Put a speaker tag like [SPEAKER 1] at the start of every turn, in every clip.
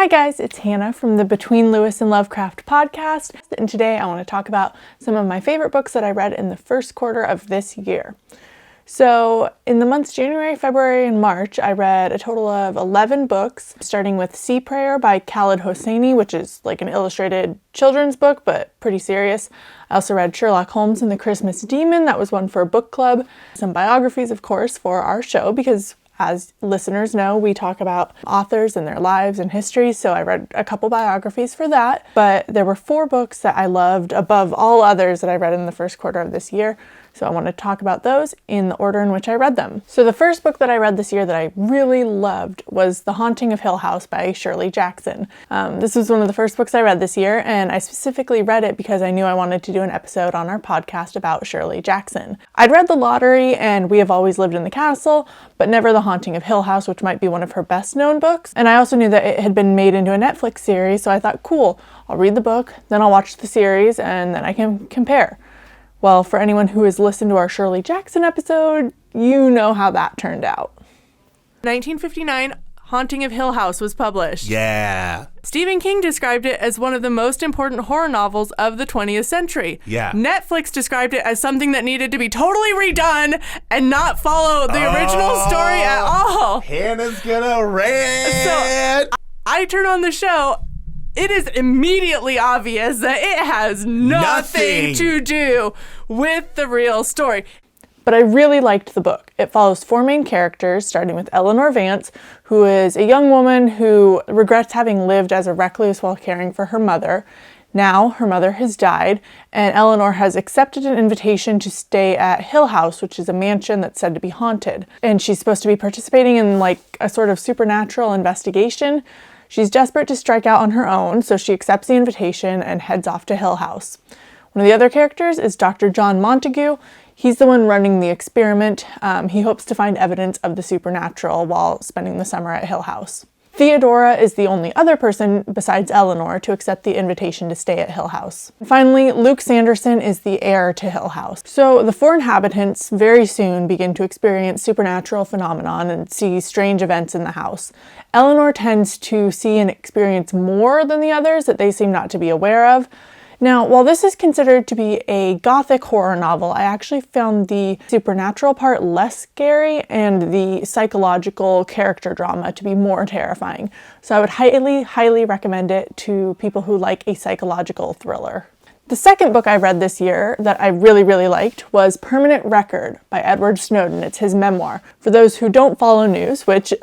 [SPEAKER 1] Hi guys, it's Hannah from the Between Lewis and Lovecraft podcast, and today I want to talk about some of my favorite books that I read in the first quarter of this year. So in the months January, February, and March, I read a total of 11 books, starting with Sea Prayer by Khaled Hosseini, which is like an illustrated children's book, but pretty serious. I also read Sherlock Holmes and the Christmas Demon. That was one for a book club. Some biographies, of course, for our show, because as listeners know, we talk about authors and their lives and histories, so I read a couple biographies for that. But there were 4 books that I loved above all others that I read in the first quarter of this year. So I want to talk about those in the order in which I read them. So the first book that I read this year that I really loved was The Haunting of Hill House by Shirley Jackson. This was one of the first books I read this year, and I specifically read it because I knew I wanted to do an episode on our podcast about Shirley Jackson. I'd read The Lottery and We Have Always Lived in the Castle, but never The Haunting of Hill House, which might be one of her best known books. And I also knew that it had been made into a Netflix series, so I thought, cool, I'll read the book, then I'll watch the series, and then I can compare. Well, for anyone who has listened to our Shirley Jackson episode, you know how that turned out. 1959, Haunting of Hill House was published.
[SPEAKER 2] Yeah.
[SPEAKER 1] Stephen King described it as one of the most important horror novels of the 20th century.
[SPEAKER 2] Yeah.
[SPEAKER 1] Netflix described it as something that needed to be totally redone and not follow the original story at all.
[SPEAKER 2] Hannah's gonna rant.
[SPEAKER 1] So I turn on the show. It is immediately obvious that it has nothing to do with the real story. But I really liked the book. It follows 4 main characters, starting with Eleanor Vance, who is a young woman who regrets having lived as a recluse while caring for her mother. Now her mother has died, and Eleanor has accepted an invitation to stay at Hill House, which is a mansion that's said to be haunted. And she's supposed to be participating in like a sort of supernatural investigation. She's desperate to strike out on her own, so she accepts the invitation and heads off to Hill House. One of the other characters is Dr. John Montague. He's the one running the experiment. He hopes to find evidence of the supernatural while spending the summer at Hill House. Theodora is the only other person besides Eleanor to accept the invitation to stay at Hill House. And finally, Luke Sanderson is the heir to Hill House. So the 4 inhabitants very soon begin to experience supernatural phenomenon and see strange events in the house. Eleanor tends to see and experience more than the others that they seem not to be aware of. Now, while this is considered to be a gothic horror novel, I actually found the supernatural part less scary and the psychological character drama to be more terrifying. So I would highly recommend it to people who like a psychological thriller. The second book I read this year that I really liked was Permanent Record by Edward Snowden. It's his memoir. For those who don't follow news, which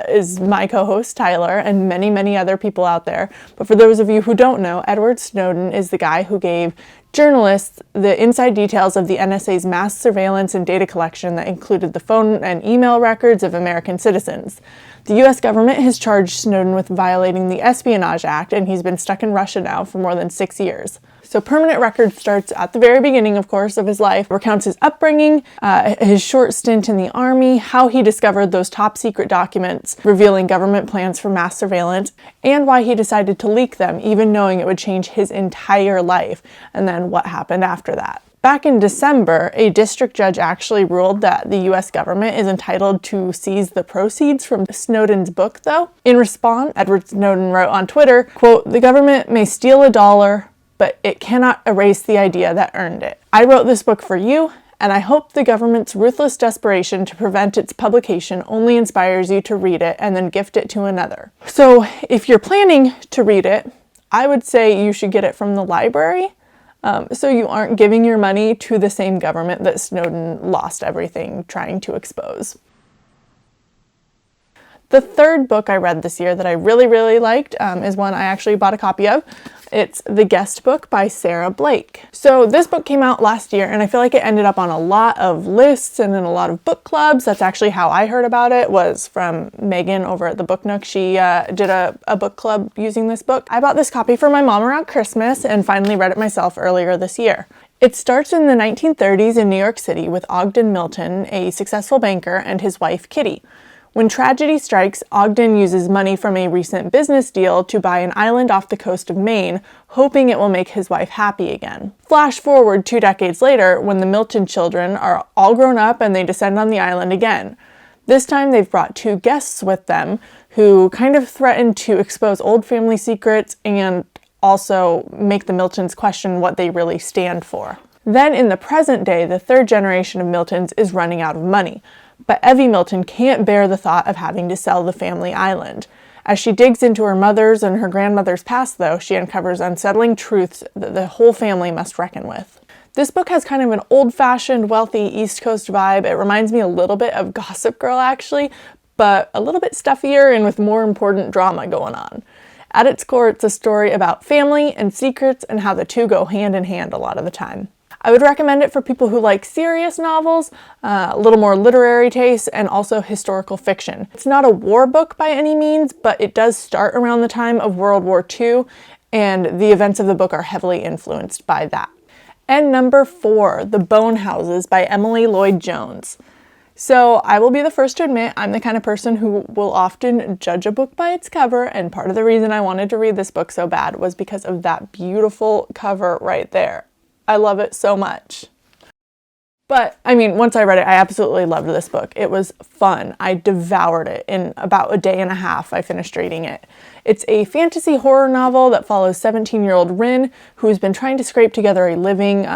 [SPEAKER 1] is my co-host Tyler and many other people out there, but for those of you who don't know, Edward Snowden is the guy who gave journalists the inside details of the NSA's mass surveillance and data collection that included the phone and email records of American citizens. The US government has charged Snowden with violating the Espionage Act, and he's been stuck in Russia now for more than 6 years. So Permanent Record starts at the very beginning, of course, of his life, recounts his upbringing, his short stint in the army, how he discovered those top secret documents revealing government plans for mass surveillance, and why he decided to leak them, even knowing it would change his entire life, and then what happened after that. Back in December, a district judge actually ruled that the US government is entitled to seize the proceeds from Snowden's book, though. In response, Edward Snowden wrote on Twitter, quote, "The government may steal $1, but it cannot erase the idea that earned it. I wrote this book for you, and I hope the government's ruthless desperation to prevent its publication only inspires you to read it and then gift it to another." So if you're planning to read it, I would say you should get it from the library, so you aren't giving your money to the same government that Snowden lost everything trying to expose. The third book I read this year that I really liked is one I actually bought a copy of. It's The Guest Book by Sarah Blake. So this book came out last year, and I feel like it ended up on a lot of lists and in a lot of book clubs. That's actually how I heard about it, was from Megan over at the Book Nook. She did a book club using this book. I bought this copy for my mom around Christmas and finally read it myself earlier this year. It starts in the 1930s in New York City with Ogden Milton, a successful banker, and his wife Kitty. When tragedy strikes, Ogden uses money from a recent business deal to buy an island off the coast of Maine, hoping it will make his wife happy again. Flash forward 2 decades later, when the Milton children are all grown up and they descend on the island again. This time they've brought 2 guests with them who kind of threaten to expose old family secrets and also make the Miltons question what they really stand for. Then in the present day, the third generation of Miltons is running out of money, but Evie Milton can't bear the thought of having to sell the family island. As she digs into her mother's and her grandmother's past, though, she uncovers unsettling truths that the whole family must reckon with. This book has kind of an old-fashioned, wealthy East Coast vibe. It reminds me a little bit of Gossip Girl, actually, but a little bit stuffier and with more important drama going on. At its core, it's a story about family and secrets and how the two go hand in hand a lot of the time. I would recommend it for people who like serious novels, a little more literary taste, and also historical fiction. It's not a war book by any means, but it does start around the time of World War II, and the events of the book are heavily influenced by that. And number 4, The Bone Houses by Emily Lloyd Jones. So I will be the first to admit I'm the kind of person who will often judge a book by its cover, and part of the reason I wanted to read this book so bad was because of that beautiful cover right there. I love it so much. But, I mean, once I read it, I absolutely loved this book. It was fun. I devoured it. In about a day and a half, I finished reading it. It's a fantasy horror novel that follows 17-year-old Rin, who's been trying to scrape together a living,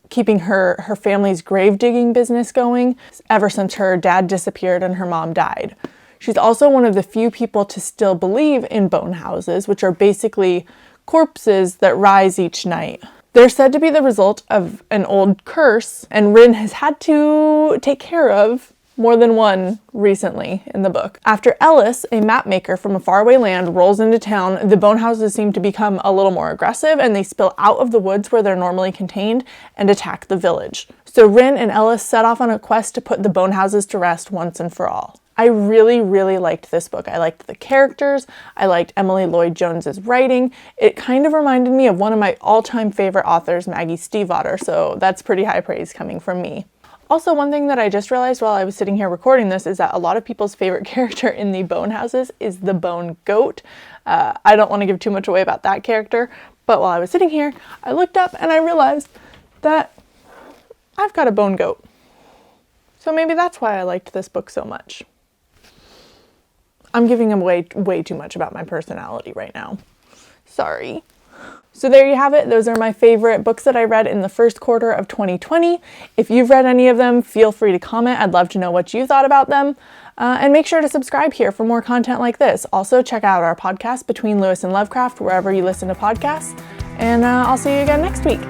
[SPEAKER 1] keeping her family's grave digging business going ever since her dad disappeared and her mom died. She's also one of the few people to still believe in bone houses, which are basically corpses that rise each night. They're said to be the result of an old curse, and Rin has had to take care of more than one recently in the book. After Ellis, a map maker from a faraway land, rolls into town, the bone houses seem to become a little more aggressive, and they spill out of the woods where they're normally contained and attack the village. So Rin and Ellis set off on a quest to put the bone houses to rest once and for all. I really, really liked this book. I liked the characters. I liked Emily Lloyd Jones's writing. It kind of reminded me of one of my all-time favorite authors, Maggie Stiefvater, so that's pretty high praise coming from me. Also, one thing that I just realized while I was sitting here recording this is that a lot of people's favorite character in the Bone Houses is the Bone Goat. I don't want to give too much away about that character, but while I was sitting here, I looked up and I realized that I've got a bone goat. So maybe that's why I liked this book so much. I'm giving away way too much about my personality right now. Sorry. So there you have it. Those are my favorite books that I read in the first quarter of 2020. If you've read any of them, feel free to comment. I'd love to know what you thought about them. And make sure to subscribe here for more content like this. Also, check out our podcast, Between Lewis and Lovecraft, wherever you listen to podcasts. And I'll see you again next week.